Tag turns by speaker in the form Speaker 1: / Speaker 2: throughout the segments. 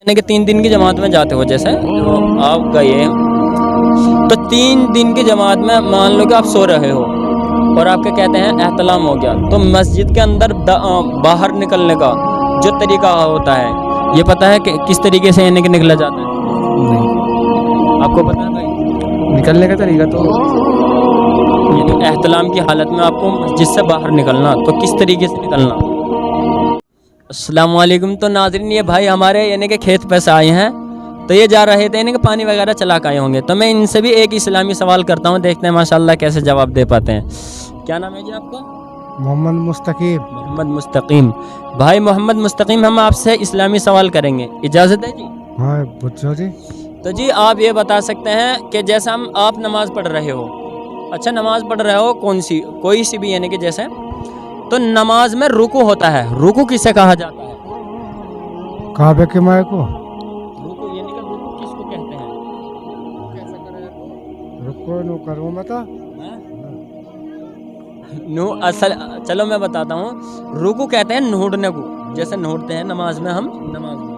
Speaker 1: यानी कि 3 दिन की जमात में जाते हो, जैसे आप गए तो 3 दिन की जमात में मान लो कि आप सो रहे हो और आपके कहते हैं एहतलाम हो गया, तो मस्जिद के अंदर बाहर निकलने का जो तरीका होता है ये पता है कि किस तरीके से यानी कि निकला जाता है?
Speaker 2: नहीं,
Speaker 1: आपको पता है भाई?
Speaker 2: निकलने का तरीका तो
Speaker 1: ये तो एहतलाम की हालत में आपको मस्जिद से बाहर निकलना, तो किस तरीके से निकलना? अस्सलाम वालेकुम। तो नाज़रीन, ये भाई हमारे यानी कि खेत पे से आए हैं, तो ये जा रहे थे यानी कि पानी वगैरह चला के आए होंगे, तो मैं इनसे भी एक इस्लामी सवाल करता हूँ, देखते हैं माशाल्लाह कैसे जवाब दे पाते हैं। क्या नाम है जी आपका?
Speaker 2: मोहम्मद मुस्तकीम।
Speaker 1: मोहम्मद मुस्तकीम। भाई मोहम्मद मुस्तकीम, हम आपसे इस्लामी सवाल करेंगे, इजाज़त है जी?
Speaker 2: हाँ पूछो जी।
Speaker 1: तो जी आप ये बता सकते हैं कि जैसे आप नमाज़ पढ़ रहे हो, अच्छा नमाज़ पढ़ रहे हो कौन सी, कोई सी भी यानी कि जैसे, तो नमाज में रुकू होता है, रुकू किसे कहा जाता है?
Speaker 2: काबे के माए को
Speaker 1: रुकू यानी कि रुकू किसको कहते हैं?
Speaker 2: रुको नो करो मता।
Speaker 1: नो असल, चलो मैं बताता हूँ, रुकू कहते हैं नूडने को, जैसे नूडते हैं नमाज में हम, नमाज में।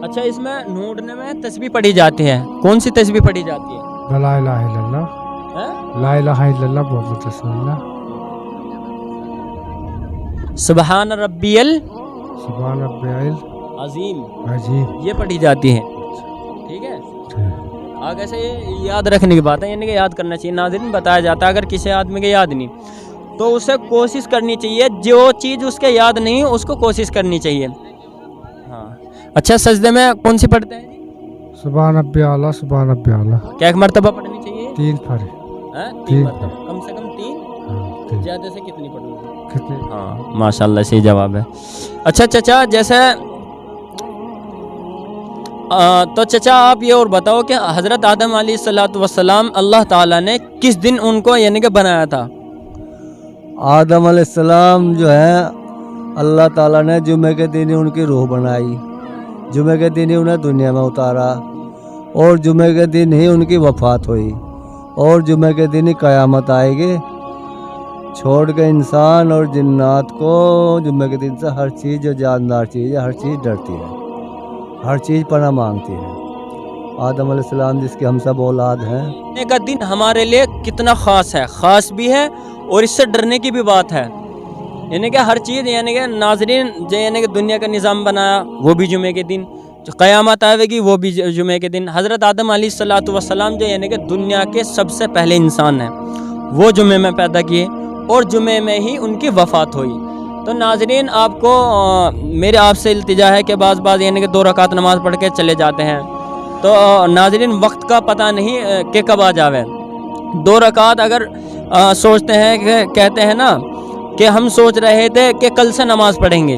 Speaker 1: अच्छा, इसमें नूडने में तस्बीह पढ़ी जाती है, कौन सी तस्बीह पढ़ी जाती है?
Speaker 2: ला इलाहा इल्लल्लाह,
Speaker 1: हैं?
Speaker 2: ला इलाहा इल्लल्लाह मुहम्मद रसूलुल्लाह,
Speaker 1: सुबहान रब्बियल
Speaker 2: सुभान रब्बियल
Speaker 1: अजीम,
Speaker 2: अजीम।
Speaker 1: ये पढ़ी जाती है, ठीक है? आगे से ये याद रखने की बात है, यानी कि याद करना चाहिए। नाज़रीन, बताया जाता है अगर किसी आदमी के याद नहीं तो उसे कोशिश करनी चाहिए, जो चीज़ उसके याद नहीं उसको कोशिश करनी चाहिए। हाँ, अच्छा सजदे में कौन सी पढ़ते हैं?
Speaker 2: सुभान रब्बियल, सुभान रब्बियल।
Speaker 1: क्या एक मरतबा पढ़नी चाहिए?
Speaker 2: 3 फरे।
Speaker 1: हैं? 3
Speaker 2: तीन।
Speaker 1: मरतबा, कम से कम 3,
Speaker 2: हाँ, 3
Speaker 1: ज़्यादा से कितनी पढ़नी?
Speaker 2: कितने?
Speaker 1: हाँ माशाल्लाह, सही जवाब है। अच्छा चचा, जैसे तो चचा आप ये और बताओ कि हज़रत आदम अलैहिस्सलातु वस्सलाम अल्लाह ताला ने किस दिन उनको यानी कि बनाया था?
Speaker 3: आदम अलैहिस्सलाम जो है अल्लाह ताला ने जुमे के दिन ही उनकी रूह बनाई, जुमे के दिन ही उन्हें दुनिया में उतारा और जुमे के दिन ही उनकी वफ़ात हुई और जुमे के दिन ही क़यामत आएगी। छोड़ के इंसान और जिन्नात को जुमे के दिन से हर चीज़ जो जानदार चीज़ है, हर चीज़ डरती है, हर चीज़ पनाह मांगती है। आदम अलैहिस्सलाम जिसकी हम सब औलाद हैं।
Speaker 1: डरने का दिन हमारे लिए कितना ख़ास है, ख़ास भी है और इससे डरने की भी बात है, यानी कि हर चीज़ यानी कि नाज़रीन जो यानी कि दुनिया का निज़ाम बनाया वो भी जुमे के दिन, जो क़यामत आएगी वो भी जुमे के दिन। हज़रत आदम अलैहिस्सलातु वस्सलाम जो यानी कि दुनिया के सबसे पहले इंसान हैं, वो जुमे में पैदा किए और जुमे में ही उनकी वफ़ात हुई। तो नाज़रीन, आपको मेरे आपसे इल्तिजा है कि बाज़ यानी कि 2 रकात नमाज़ पढ़ के चले जाते हैं, तो नाज़रीन वक्त का पता नहीं कि कब आ जावे। 2 रकात अगर सोचते हैं कि कहते हैं ना कि हम सोच रहे थे कि कल से नमाज़ पढ़ेंगे,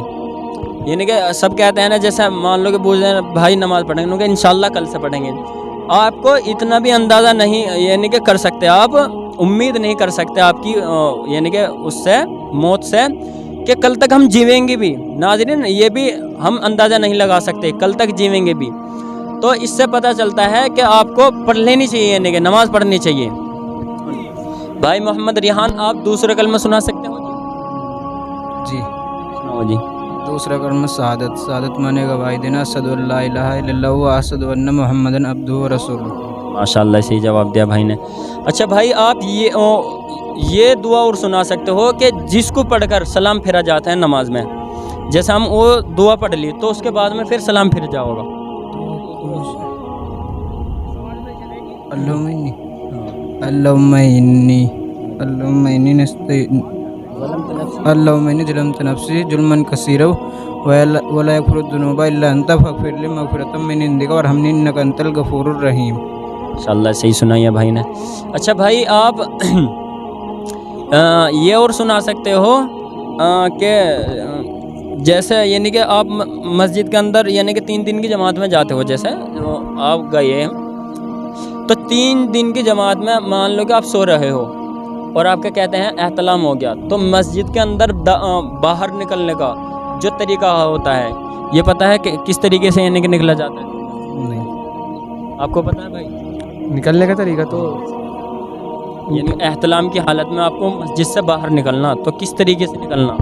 Speaker 1: यानी कि सब कहते हैं ना, जैसे मान लो कि पूछ रहे हैं भाई नमाज़ पढ़ेंगे, उनके इंशाल्लाह कल से पढ़ेंगे। आपको इतना भी अंदाज़ा नहीं यानी कि कर सकते, आप उम्मीद नहीं कर सकते आपकी यानी कि उससे, मौत से, कि कल तक हम जीवेंगे भी। नाज़रीन ये भी हम अंदाज़ा नहीं लगा सकते कल तक जीवेंगे भी। तो इससे पता चलता है कि आपको पढ़ लेनी चाहिए, यानी कि नमाज़ पढ़नी चाहिए। भाई मोहम्मद रिहान, आप दूसरे कलमा सुना सकते हो
Speaker 4: जी?
Speaker 1: सुनाओ जी।
Speaker 4: दूसरा कलमा शहादत, शहादत माने गवाही देना, अशहदु अल्ला इलाहा इल्लल्लाह व अशहदु अन्ना मुहम्मदन अब्दुहु व रसूलुहु।
Speaker 1: माशाल्लाह, सही जवाब दिया भाई ने। अच्छा भाई, आप ये दुआ और सुना सकते हो कि जिसको पढ़कर सलाम फिरा जाता है नमाज में, जैसे हम वो दुआ पढ़ ली तो उसके बाद में फिर सलाम फिर जाओगा।
Speaker 4: अल्लाहुम्मा इन्नी ज़लमतु नफ्सी ज़ुल्मन कसीरा व ला यग़फ़िरु ज़ुनूबा इल्ला अंता फ़ग़फ़िर ली मग़फ़िरतम मिन इंदिका वरहमनी इन्नका अंतल गफ़ूरुर रहीम।
Speaker 1: माशाल्लाह, सही सुनाई है भाई ने। अच्छा भाई, आप ये और सुना सकते हो कि जैसे यानी कि आप मस्जिद के अंदर यानी कि 3 दिन की जमात में जाते हो, जैसे आप गए तो 3 दिन की जमात में मान लो कि आप सो रहे हो और आपके कहते हैं एहतलाम हो गया, तो मस्जिद के अंदर बाहर निकलने का जो तरीका होता है ये पता है कि किस तरीके से यानी कि निकला जाता है?
Speaker 2: नहीं,
Speaker 1: आपको पता है भाई?
Speaker 2: निकलने का तरीका तो
Speaker 1: यानी एहतलाम की हालत में आपको मस्जिद से बाहर निकलना, तो किस तरीके से निकलना?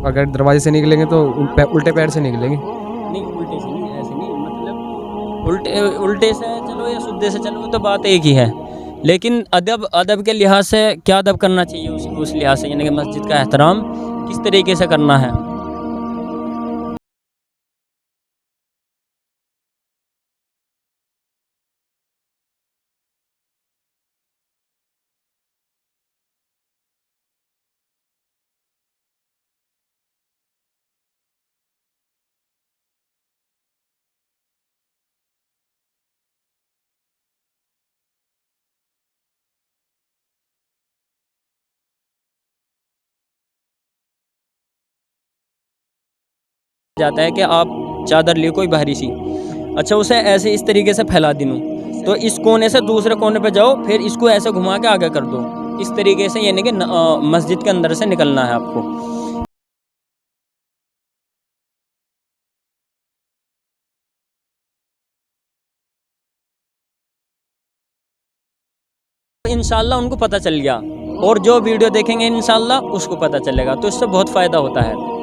Speaker 2: अगर दरवाजे से निकलेंगे तो उल्टे पैर से निकलेंगे।
Speaker 1: नहीं उल्टे से नहीं, ऐसे नहीं, मतलब उल्टे से चलो या सीधे से चलो, वो तो बात एक ही है, लेकिन अदब के लिहाज से क्या अदब करना चाहिए, उस लिहाज से यानी कि मस्जिद का एहतराम किस तरीके से करना है। जाता है कि आप चादर लिए कोई बाहरी सी, अच्छा उसे ऐसे इस तरीके से फैला दिनूं, तो इस कोने से दूसरे कोने पे जाओ, फिर इसको ऐसे घुमा के आगे कर दो, इस तरीके से यानी कि मस्जिद के अंदर से निकलना है आपको। इंशाल्लाह उनको पता चल गया, और जो वीडियो देखेंगे इंशाल्लाह उसको पता चलेगा, तो इससे बहुत फ़ायदा होता है।